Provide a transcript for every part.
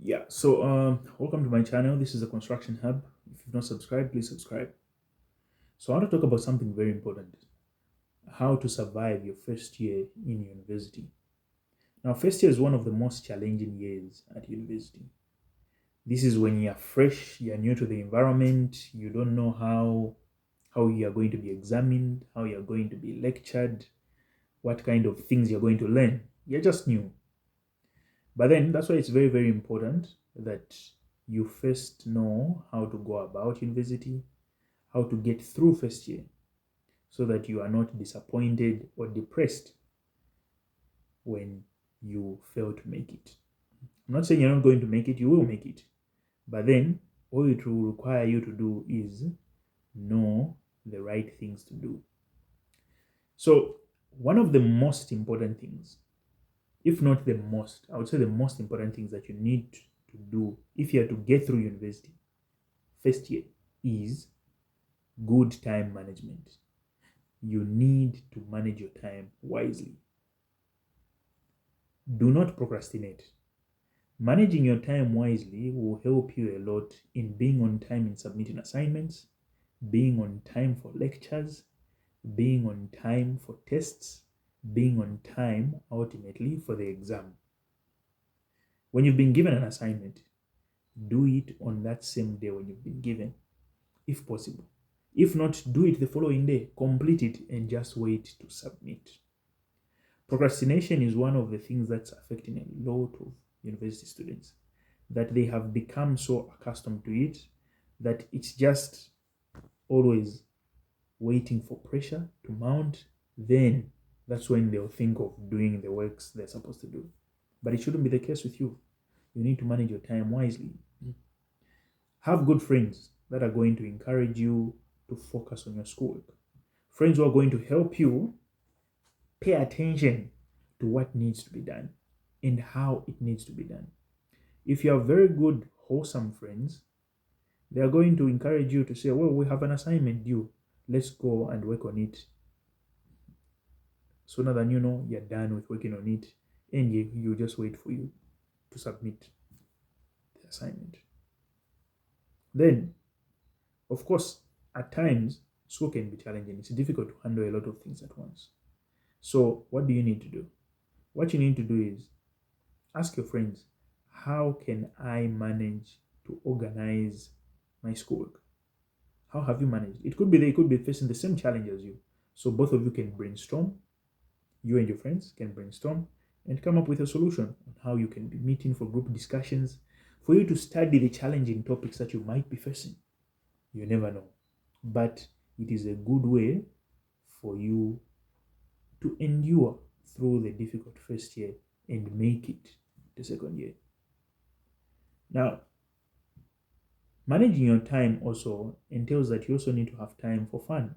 Welcome to my channel. This is a construction hub. If you've not subscribed, please subscribe. So I want to talk about something very important: how to survive your first year in university. Now, first year is one of the most challenging years at university. This is when you're fresh, you're new to the environment, you don't know how you are going to be examined, how you're going to be lectured, what kind of things you're going to learn. You're just new. But then that's why it's very, very important that you first know how to go about university, how to get through first year, so that you are not disappointed or depressed when you fail to make it. I'm not saying you're not going to make it, you will make it. But then all it will require you to do is know the right things to do. So, one of the most important things, if not the most, I would say the most important things that you need to do if you are to get through university first year is good time management. You need to manage your time wisely. Do not procrastinate. Managing your time wisely will help you a lot in being on time in submitting assignments, being on time for lectures, being on time for tests, being on time ultimately for the exam. When you've been given an assignment, do it on that same day when you've been given, if possible. If not, do it the following day, complete it, and just wait to submit. Procrastination is one of the things that's affecting a lot of university students, that they have become so accustomed to it that it's just always waiting for pressure to mount. Then that's when they'll think of doing the works they're supposed to do. But it shouldn't be the case with you. You need to manage your time wisely. Have good friends that are going to encourage you to focus on your schoolwork. Friends who are going to help you pay attention to what needs to be done and how it needs to be done. If you have very good, wholesome friends, they are going to encourage you to say, well, we have an assignment due. Let's go and work on it. Sooner than you know, you're done with working on it, and you just wait for you to submit the assignment. Then, of course, at times, school can be challenging. It's difficult to handle a lot of things at once. So, what do you need to do? What you need to do is ask your friends, how can I manage to organize my schoolwork? How have you managed? It could be they could be facing the same challenge as you. So both of you can brainstorm, you and your friends can brainstorm and come up with a solution on how you can be meeting for group discussions, for you to study the challenging topics that you might be facing. You never know. But it is a good way for you to endure through the difficult first year and make it the second year. Now, managing your time also entails that you also need to have time for fun.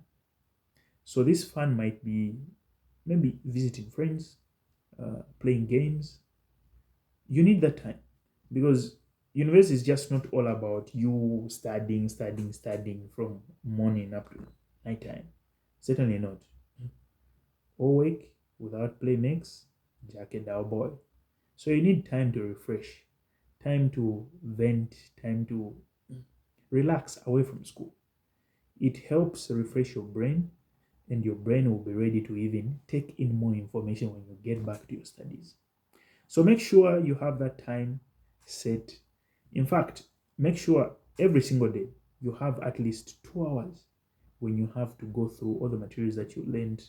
So this fun might be maybe visiting friends, playing games. You need that time because university is just not all about you studying from morning up to night time. Certainly not. Awake without play makes Jack a dull boy. So you need time to refresh, time to vent, time to relax away from school. It helps refresh your brain, and your brain will be ready to even take in more information when you get back to your studies. So make sure you have that time set. In fact, make sure every single day you have at least 2 hours when you have to go through all the materials that you learned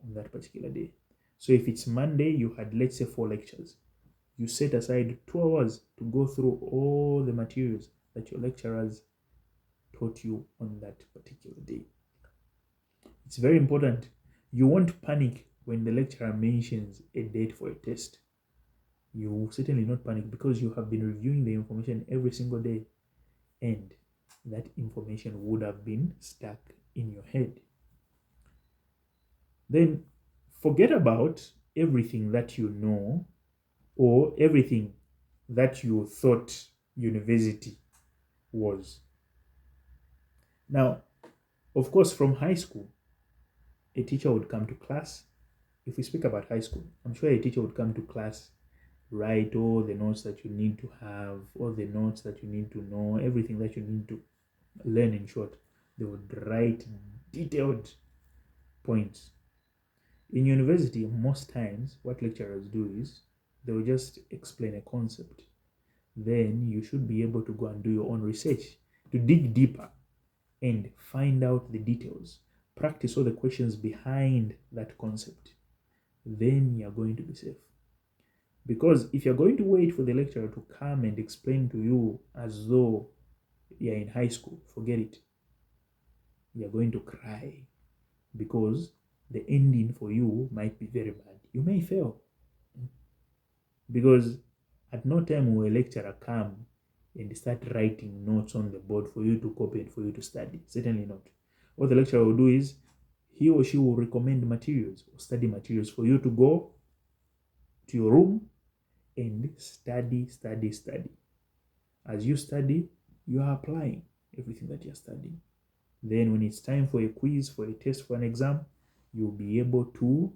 on that particular day. So if it's Monday, you had, let's say, 4 lectures. You set aside 2 hours to go through all the materials that your lecturers taught you on that particular day. It's very important. You won't panic when the lecturer mentions a date for a test. You will certainly not panic because you have been reviewing the information every single day, and that information would have been stuck in your head. Then forget about everything that you know or everything that you thought university was. Now, of course, from high school, a teacher would come to class. If we speak about high school, I'm sure a teacher would come to class write all the notes that you need to have, all the notes that you need to know, everything that you need to learn. In short, they would write detailed points. In university, most times, what lecturers do is they will just explain a concept. Then you should be able to go and do your own research to dig deeper and find out the details. Practice all the questions behind that concept. Then you're going to be safe. Because if you're going to wait for the lecturer to come and explain to you as though you're in high school, forget it. You're going to cry because the ending for you might be very bad. You may fail. Because at no time will a lecturer come and start writing notes on the board for you to copy and for you to study. Certainly not. What the lecturer will do is he or she will recommend materials or study materials for you to go to your room and study. As you study, you are applying everything that you're studying. Then when it's time for a quiz, for a test, for an exam, you'll be able to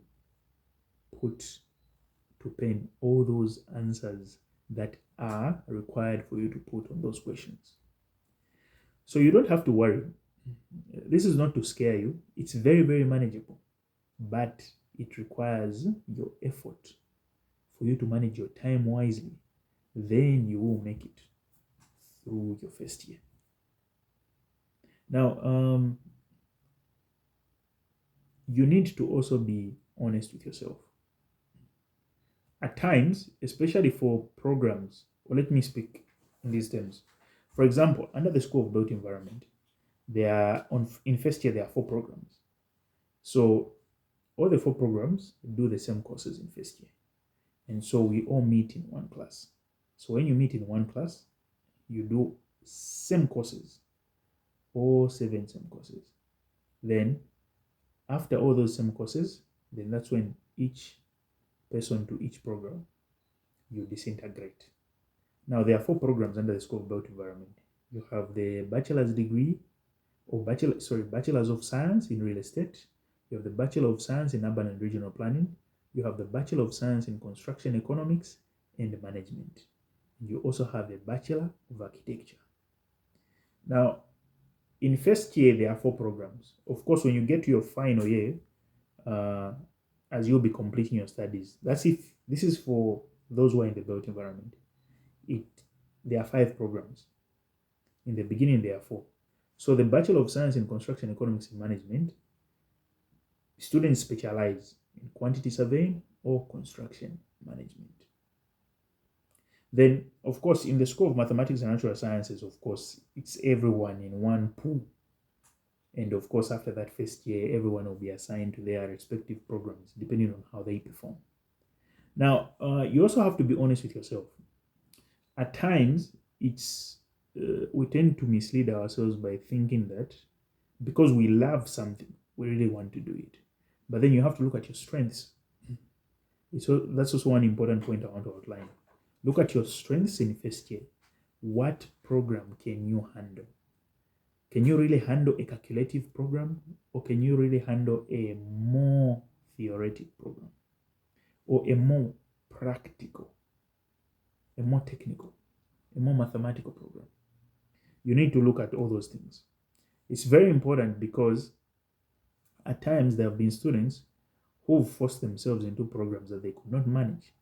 put to pen all those answers that are required for you to put on those questions. So you don't have to worry. This is not to scare you. It's very, very manageable, but it requires your effort for you to manage your time wisely. Then you will make it through your first year. Now, you need to also be honest with yourself. At times, especially for programs, or let me speak in these terms. For example, under the School of Built Environment, in first year there are 4 programs. So all the 4 programs do the same courses in first year. And so we all meet in one class. So when you meet in one class, you do same courses, all 7 same courses. Then after all those same courses, then that's when each person to each program, you disintegrate. Now, there are 4 programs under the School of Built Environment. You have the bachelor's degree, or bachelor's of science in real estate. You have the Bachelor of Science in Urban and Regional Planning. You have the Bachelor of Science in Construction Economics and Management. You also have a Bachelor of Architecture. Now, in first year, there are 4 programs. Of course, when you get to your final year, as you'll be completing your studies, that's if this is for those who are in the built environment. There are 5 programs. In the beginning, there are 4. So the Bachelor of Science in Construction Economics and Management, students specialize in quantity surveying or construction management. Then, of course, in the School of Mathematics and Natural Sciences, of course, it's everyone in one pool. And of course, after that first year, everyone will be assigned to their respective programs, depending on how they perform. Now, you also have to be honest with yourself. At times, we tend to mislead ourselves by thinking that because we love something, we really want to do it. But then you have to look at your strengths. So that's also one important point I want to outline. Look at your strengths in first year. What program can you handle? Can you really handle a calculative program? Or can you really handle a more theoretic program? Or a more practical, a more technical, a more mathematical program? You need to look at all those things. It's very important because at times there have been students who've forced themselves into programs that they could not manage,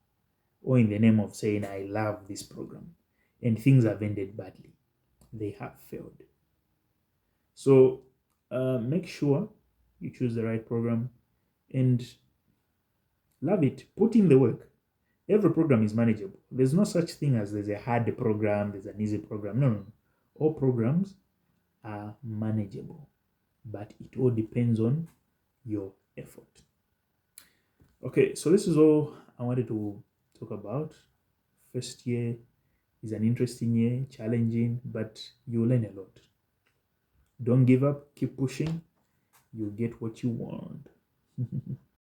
or in the name of saying, I love this program, and things have ended badly. They have failed. So make sure you choose the right program and love it. Put in the work. Every program is manageable. There's no such thing as there's a hard program, there's an easy program. No. All programs are manageable, but it all depends on your effort. Okay, so this is all I wanted to talk about. First year is an interesting year, challenging, but you learn a lot. Don't give up, keep pushing. You'll get what you want.